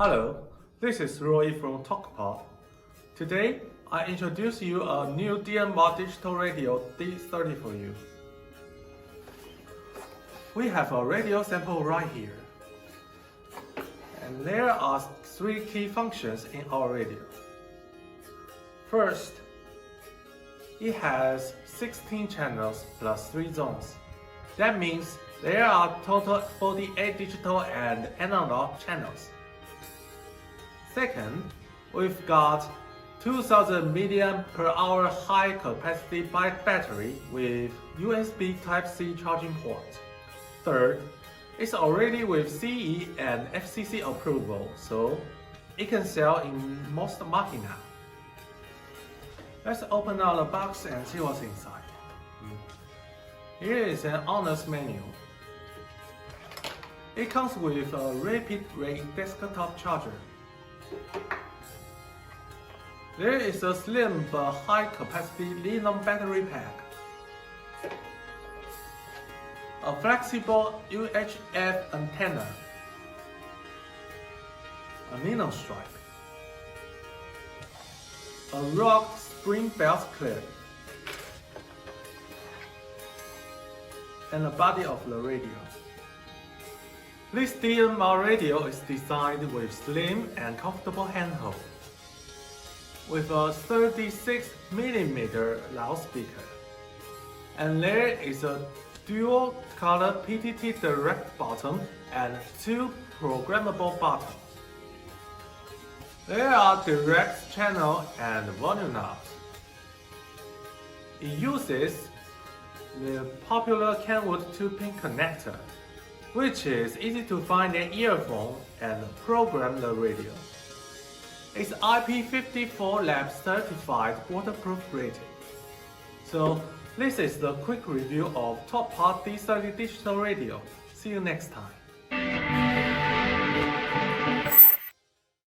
Hello, this is Roy from Talkpod. Today, I introduce you a new DMR digital radio D30 for you. We have a radio sample right here. And there are three key functions in our radio. First, it has 16 channels plus 3 zones. That means there are total 48 digital and analog channels. Second, we've got 2000 mAh high capacity battery with USB Type-C charging port. Third, it's already with CE and FCC approval, so it can sell in most markets now. Let's open out the box and see what's inside. Here is an owner's manual. It comes with a rapid rate desktop charger. There is a slim but high capacity lithium battery pack, a flexible UHF antenna, a Nylon Strap, a rock spring belt clip, and the body of the radio. This DMR radio is designed with slim and comfortable handhold, with a 36mm loudspeaker, and there is a dual color PTT Direct button and 2 programmable buttons. There are direct channel and volume knobs. It uses the popular Kenwood 2-pin connector, which is easy to find an earphone and program the radio. It's IP54 Lab certified waterproof rating. So this is the quick review of Talkpod D30 digital radio. See you next time.